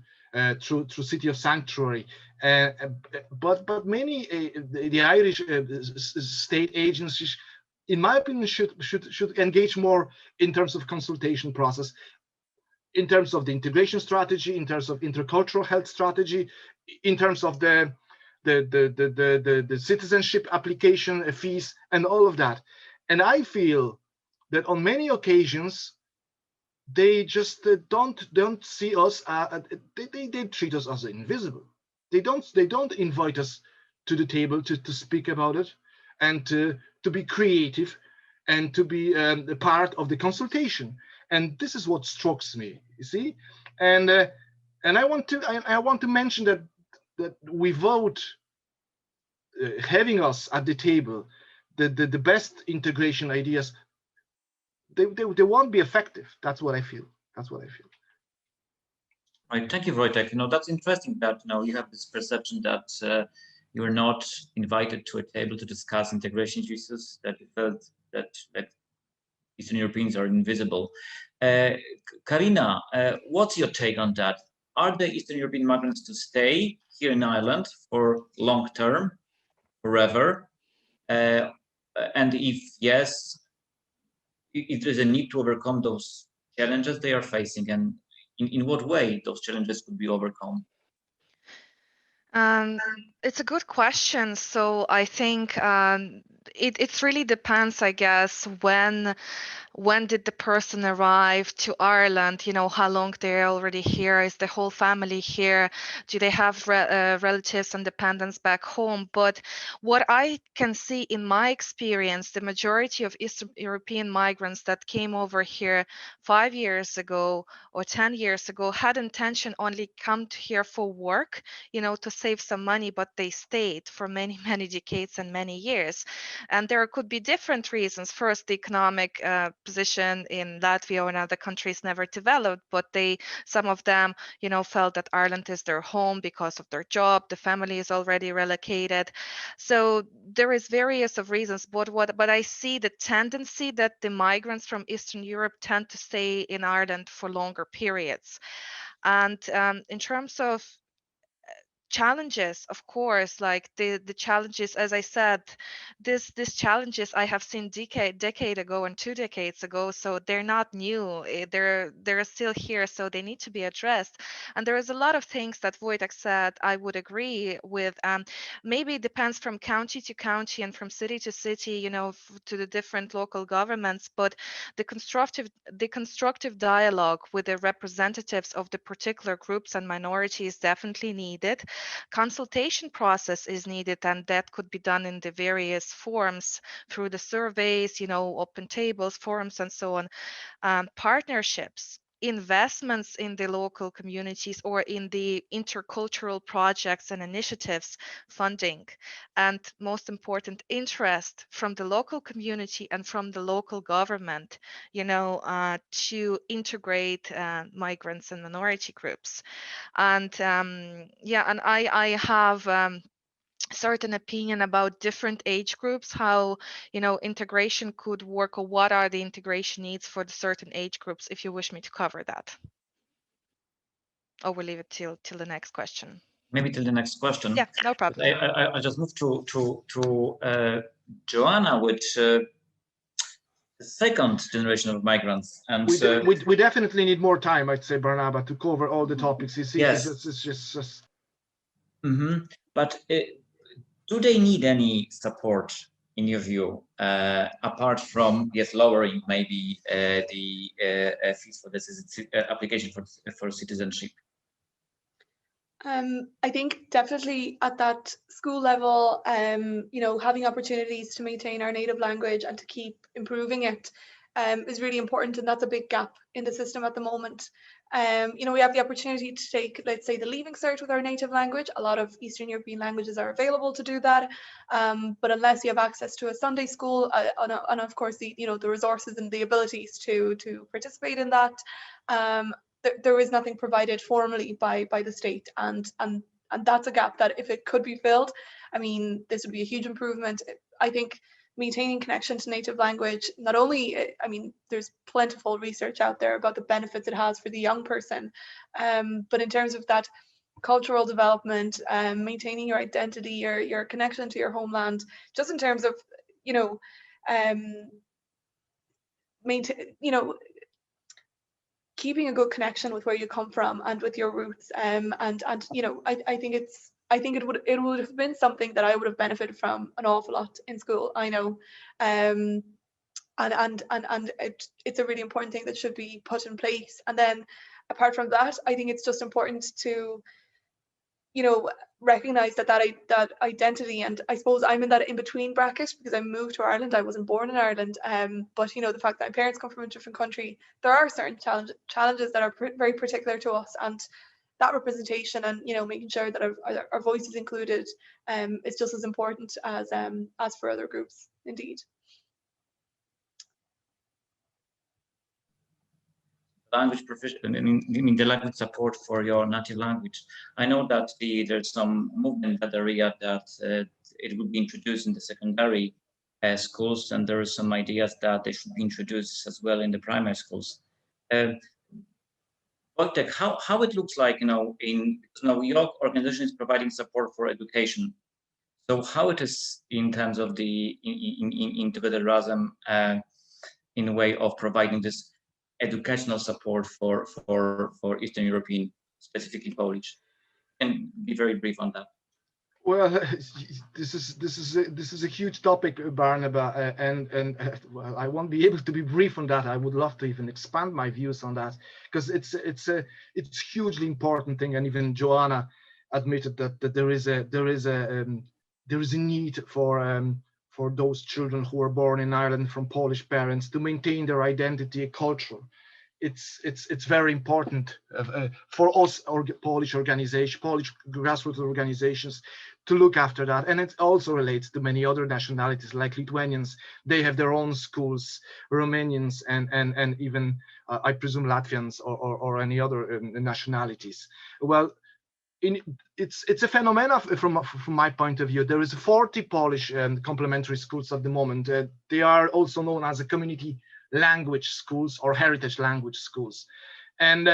through City of Sanctuary. But many the Irish state agencies, in my opinion, should engage more in terms of consultation process, in terms of the integration strategy, in terms of intercultural health strategy, in terms of the citizenship application fees and all of that. And I feel that on many occasions they just don't see us. They treat us as invisible. They don't invite us to the table to speak about it and to be creative and to be a part of the consultation. And this is what strikes me, you see. And I want to mention that without having us at the table, the best integration ideas, they won't be effective. That's what I feel. Right. Thank you, Voyteck. That's interesting that you have this perception that you are not invited to a table to discuss integration issues, that you felt that Eastern Europeans are invisible. Karina, what's your take on that? Are the Eastern European migrants to stay here in Ireland for long term, forever? And if yes, if there's a need to overcome those challenges they are facing, and in what way those challenges could be overcome? It's a good question. So I think it really depends, I guess, when did the person arrive to Ireland? How long they're already here? Is the whole family here? Do they have relatives and dependents back home? But what I can see in my experience, the majority of Eastern European migrants that came over here 5 years ago or 10 years ago had intention only come to here for work, to save some money, but they stayed for many, many decades and many years. And there could be different reasons. First, the economic position in Latvia or in other countries never developed, but some of them, felt that Ireland is their home because of their job. The family is already relocated. So there is various of reasons. But I see the tendency that the migrants from Eastern Europe tend to stay in Ireland for longer periods. And in terms of challenges, of course, like the challenges, as I said, these challenges I have seen decade ago and 2 decades ago, so they're not new. They're still here, so they need to be addressed. And there is a lot of things that Voyteck said I would agree with. Maybe it depends from county to county and from city to city, to the different local governments, but the constructive dialogue with the representatives of the particular groups and minorities definitely needed. Consultation process is needed, and that could be done in the various forms through the surveys, open tables, forums, and so on. Partnerships, investments in the local communities or in the intercultural projects and initiatives, funding, and most important, interest from the local community and from the local government, to integrate migrants and minority groups. And and I have certain opinion about different age groups, how integration could work, or what are the integration needs for the certain age groups, if you wish me to cover that. Or we'll leave it till the next question. Maybe till the next question. Yeah, no problem. I just moved to Joanna, which the second generation of migrants, and we definitely need more time, I'd say, Barnaba, to cover all the topics. You see, yes. It's just. But do they need any support, in your view, apart from lowering maybe the fees for this application for citizenship? I think definitely at that school level, having opportunities to maintain our native language and to keep improving it is really important, and that's a big gap in the system at the moment. We have the opportunity to take, let's say, the Leaving Cert with our native language. A lot of Eastern European languages are available to do that, but unless you have access to a Sunday school and of course the resources and the abilities to participate in that, there is nothing provided formally by the state, and that's a gap that, if it could be filled, I mean, this would be a huge improvement. I think maintaining connection to native language, not only, I mean, there's plentiful research out there about the benefits it has for the young person, but in terms of that cultural development, maintaining your identity, your connection to your homeland, just in terms of, keeping a good connection with where you come from and with your roots, and I think it would have been something that I would have benefited from an awful lot in school, I know, and it's a really important thing that should be put in place. And then apart from that, I think it's just important to recognize that identity, and I suppose I'm in that in-between bracket because I moved to Ireland. I wasn't born in Ireland, but the fact that my parents come from a different country, there are certain challenges that are very particular to us, and that representation and making sure that our voice is included is just as important as for other groups, indeed. Language proficiency, the language support for your native language. I know that there's some movement in that area that it would be introduced in the secondary schools, and there are some ideas that they should be introduced as well in the primary schools. Voyteck, how it looks like, your organization is providing support for education. So how it is in terms of the in Together-Razem in a way of providing this educational support for Eastern European, specifically Polish, and be very brief on that. Well, this is a huge topic, Barnaba, and well, I won't be able to be brief on that. I would love to even expand my views on that, because it's hugely important thing, and even Joanna admitted that there is a need for those children who are born in Ireland from Polish parents to maintain their identity, culture. It's very important for us, Polish grassroots organizations, to look after that. And it also relates to many other nationalities, like Lithuanians. They have their own schools, Romanians, and even I presume Latvians or any other nationalities. Well, it's a phenomenon from my point of view. There is 40 Polish complementary schools at the moment. They are also known as a community language schools or heritage language schools, and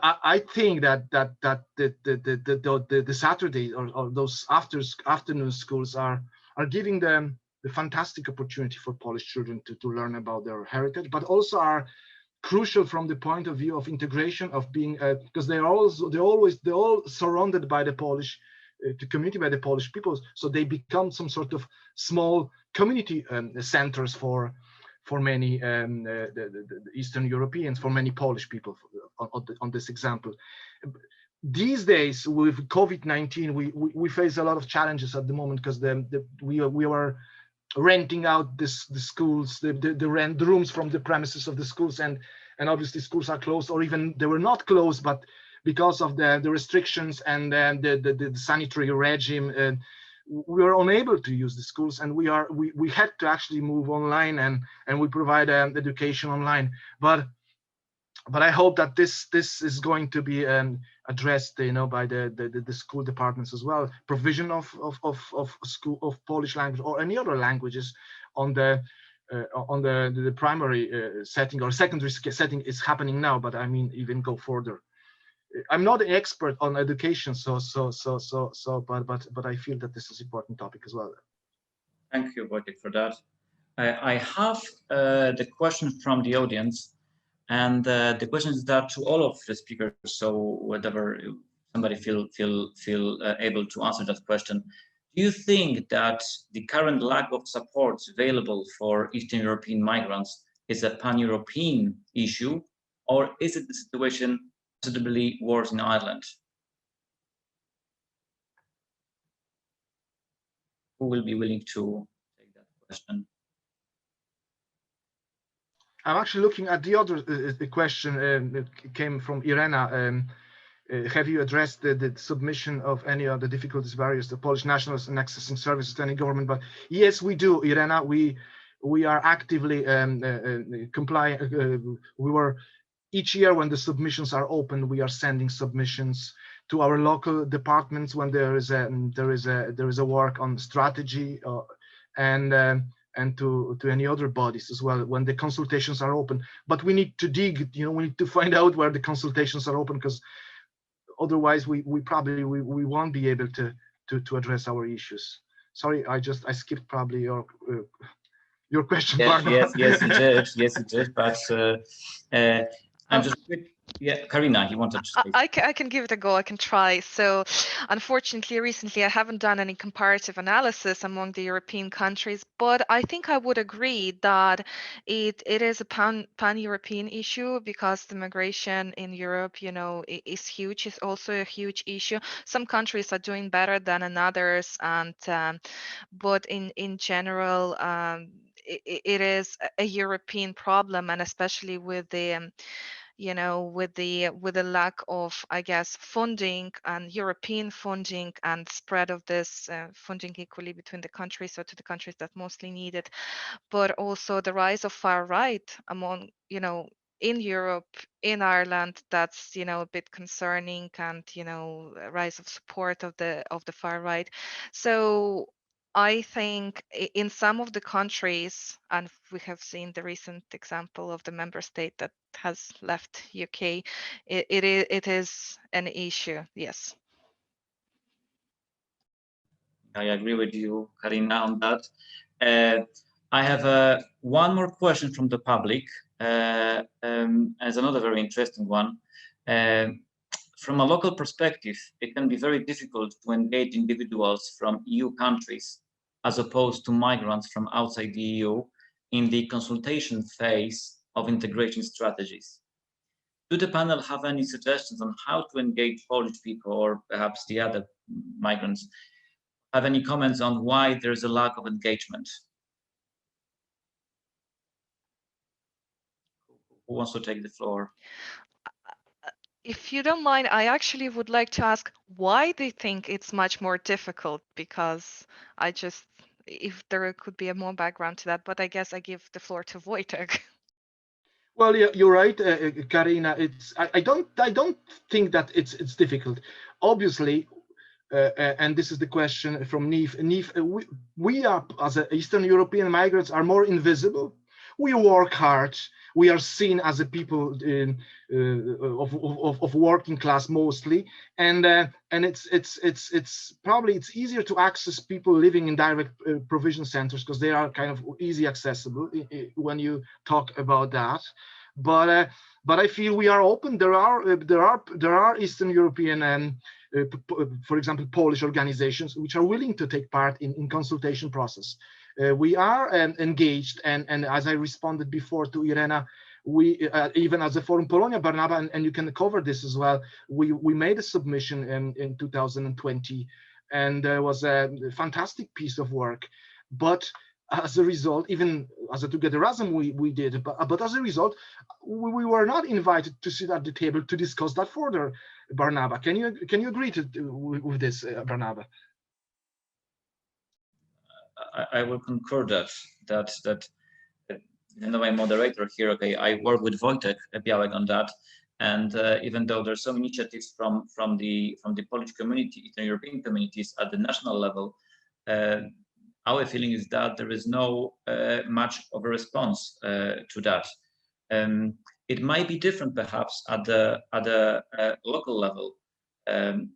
I think that the Saturday or those afternoon schools are giving them the fantastic opportunity for Polish children to learn about their heritage, but also are crucial from the point of view of integration, of being because they're all surrounded by the Polish the community, by the Polish people, so they become some sort of small community centers for many the Eastern Europeans, for many Polish people on this example. these days with COVID-19, we face a lot of challenges at the moment because we are renting out the schools, the rooms from the premises of the schools, and obviously schools are closed, or even they were not closed, but because of the restrictions and the sanitary regime, we were unable to use the schools, and we had to actually move online, and we provide education online. But I hope that this is going to be addressed, you know, by the school departments as well. Provision of school of Polish language or any other languages on the primary setting or secondary setting is happening now. But I mean, even go further. I'm not an expert on education, but I feel that this is an important topic as well. Thank you, Wojciech, for that. I have the question from the audience. And the question is that to all of the speakers, so whatever somebody feel able to answer that question, do you think that the current lack of support available for Eastern European migrants is a pan-European issue, or is it the situation considerably worse in Ireland? Who will be willing to take that question? I'm actually looking at the other question that came from Irena. Have you addressed the submission of any of the difficulties, barriers to Polish nationals in accessing services to any government? But yes, we do, Irena. We are actively complying. Each year when the submissions are open, we are sending submissions to our local departments when there is a work on strategy and to any other bodies as well when the consultations are open. But we need to dig, you know, we need to find out where the consultations are open, because otherwise we probably won't be able to address our issues. Sorry, I skipped probably your question. Yes, you did. But I'm just. Yeah, Karina, you wanted to speak. I can give it a go. I can try. So, unfortunately, recently I haven't done any comparative analysis among the European countries, but I think I would agree that it is a pan-European issue, because the migration in Europe, you know, is huge. It's also a huge issue. Some countries are doing better than in others, and but in general, it is a European problem, and especially with the you know, with the lack of, I guess, funding and European funding and spread of this funding equally between the countries, so to the countries that mostly need it, but also the rise of far right among, you know, in Europe, in Ireland, that's, you know, a bit concerning, and, you know, a rise of support of the far right. So I think in some of the countries, and we have seen the recent example of the member state that has left UK, it is an issue, yes. I agree with you, Karina, on that. I have one more question from the public, as another very interesting one. From a local perspective, it can be very difficult to engage individuals from EU countries as opposed to migrants from outside the EU in the consultation phase of integration strategies. Do the panel have any suggestions on how to engage Polish people, or perhaps the other migrants? Have any comments on why there's a lack of engagement? Who wants to take the floor? If you don't mind, I actually would like to ask why they think it's much more difficult, because I just, if there could be a more background to that, but I guess I give the floor to Voyteck. Well, you're right, Karina. I don't think that it's difficult. Obviously, and this is the question from Neve. Neve, we are, as Eastern European migrants, are more invisible. We work hard. We are seen as a people of working class mostly, and it's probably easier to access people living in direct provision centers, because they are kind of easy accessible when you talk about that. But I feel we are open. There are Eastern European for example, Polish organizations which are willing to take part in consultation process. We are engaged, and as I responded before to Irena, we even as a Forum Polonia, Barnaba, and you can cover this as well. We made a submission in 2020, and there was a fantastic piece of work, but as a result, even as a Together-Razem we did, but as a result, we were not invited to sit at the table to discuss that further. Barnaba, can you agree with this, Barnaba? I will concur that even though I'm moderator here, okay, I work with Wojciech Biawak on that, and even though there's some initiatives from the Polish community, Eastern European communities at the national level, our feeling is that there is no much of a response to that. It might be different perhaps at the local level. I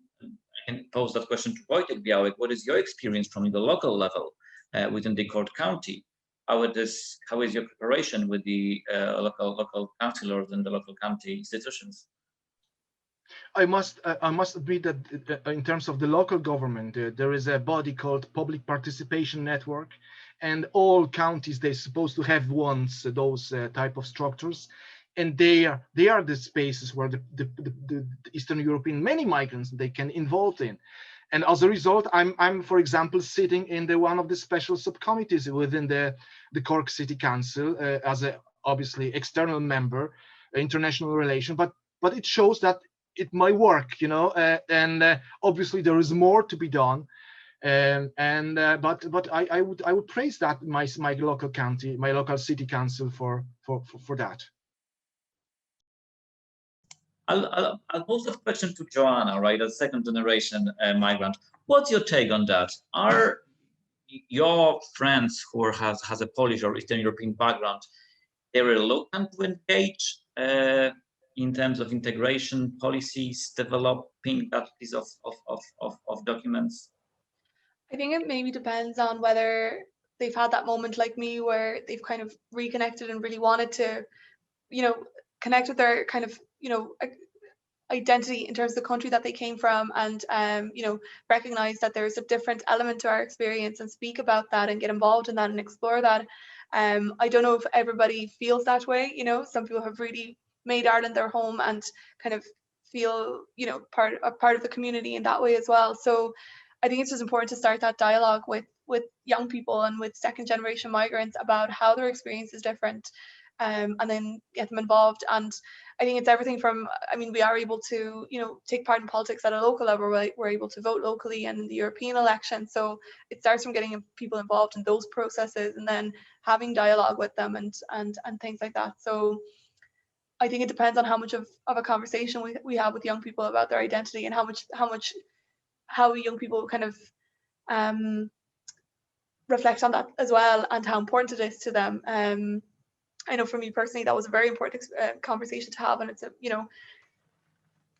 can pose that question to Wojciech Biawak. What is your experience from the local level within the Cork County? How is your preparation with the local councillors and the local county institutions? I must admit that in terms of the local government, there is a body called Public Participation Network, and all counties, they're supposed to have those type of structures, and they are the spaces where the Eastern European many migrants they can involve in. And as a result, I'm for example sitting in one of the special subcommittees within the Cork City Council as a obviously external member, international relation, but it shows that it might work, and obviously there is more to be done, but I would praise that my local county, my local city council for that. I'll pose that question to Joanna, right, as second generation migrant. What's your take on that? Are your friends who has a Polish or Eastern European background, they're reluctant to engage in terms of integration policies, developing that piece of documents? I think it maybe depends on whether they've had that moment like me where they've kind of reconnected and really wanted to, connect with their kind of, identity in terms of the country that they came from, and recognize that there's a different element to our experience and speak about that and get involved in that and explore that. I don't know if everybody feels that way. Some people have really made Ireland their home and kind of feel part of the community in that way as well. So I think it's just important to start that dialogue with young people and with second generation migrants about how their experience is different, and then get them involved. And I think it's everything from, we are able to, take part in politics at a local level. We're able to vote locally and in the European election. So it starts from getting people involved in those processes and then having dialogue with them and things like that. So I think it depends on how much of a conversation we have with young people about their identity, and how young people kind of reflect on that as well, and how important it is to them. I know for me personally, that was a very important conversation to have, and it's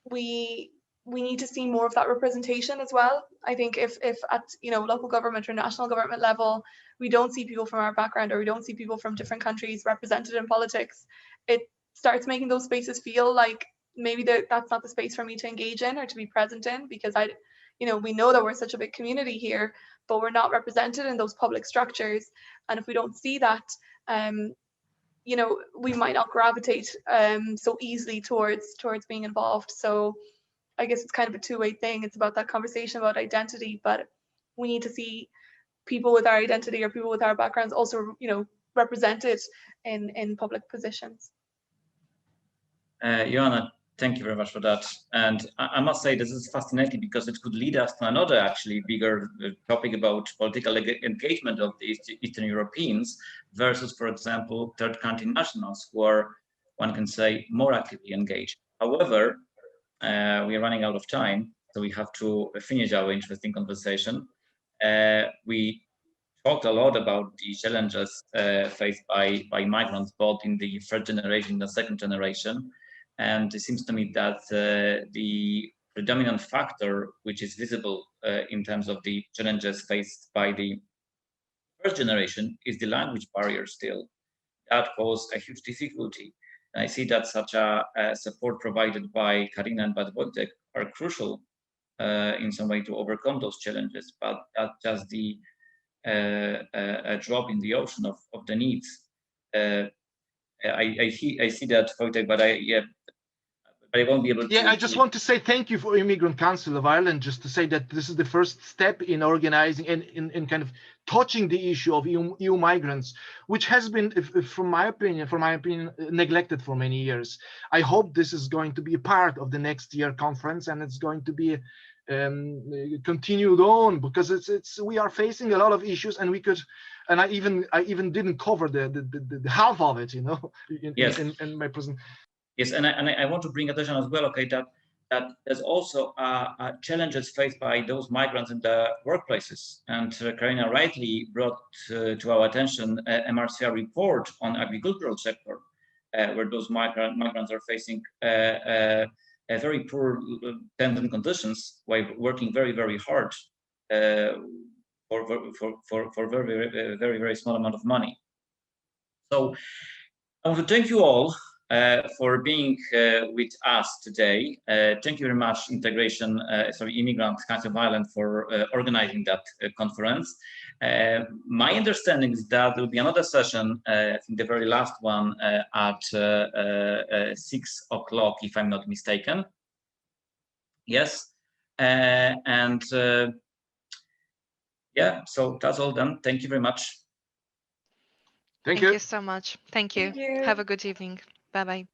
we need to see more of that representation as well. I think if at local government or national government level, we don't see people from our background, or we don't see people from different countries represented in politics, it starts making those spaces feel like maybe that's not the space for me to engage in or to be present in, because we know that we're such a big community here, but we're not represented in those public structures. And if we don't see that, we might not gravitate so easily towards being involved. So I guess it's kind of a two-way thing. It's about that conversation about identity, but we need to see people with our identity or people with our backgrounds also, represented in public positions. Joanna, thank you very much for that. And I must say, this is fascinating because it could lead us to another actually bigger topic about political engagement of the Eastern Europeans versus, for example, third country nationals who are, one can say, more actively engaged. However, we are running out of time, so we have to finish our interesting conversation. We talked a lot about the challenges faced by migrants, both in the third generation and the second generation. And it seems to me that the predominant factor, which is visible in terms of the challenges faced by the first generation, is the language barrier still. That caused a huge difficulty. And I see that such a support provided by Karina and by Voyteck are crucial in some way to overcome those challenges, but that's just a drop in the ocean of the needs. I see that, Voyteck, but I won't be able to. Yeah, I just want to say thank you for Immigrant Council of Ireland, just to say that this is the first step in organizing and in kind of touching the issue of EU migrants, which has been, from my opinion, neglected for many years. I hope this is going to be a part of the next year conference, and it's going to be continued on, because we are facing a lot of issues, and we could, and I even didn't cover the half of it, you know, in my present. Yes, and I want to bring attention as well, okay, that there's also challenges faced by those migrants in the workplaces. And Karina rightly brought to our attention MRCR report on agricultural sector, where those migrants are facing very poor terms and conditions while working very, very hard for very small amount of money. So I want to thank you all for being with us today. Thank you very much, Immigrants Council of Ireland, for organizing that conference. My understanding is that there will be another session, I think the very last one, at 6 o'clock, if I'm not mistaken. Yes, and yeah, so that's all done. Thank you very much. Thank you so much. Thank you. Thank you. Have a good evening. Bye-bye.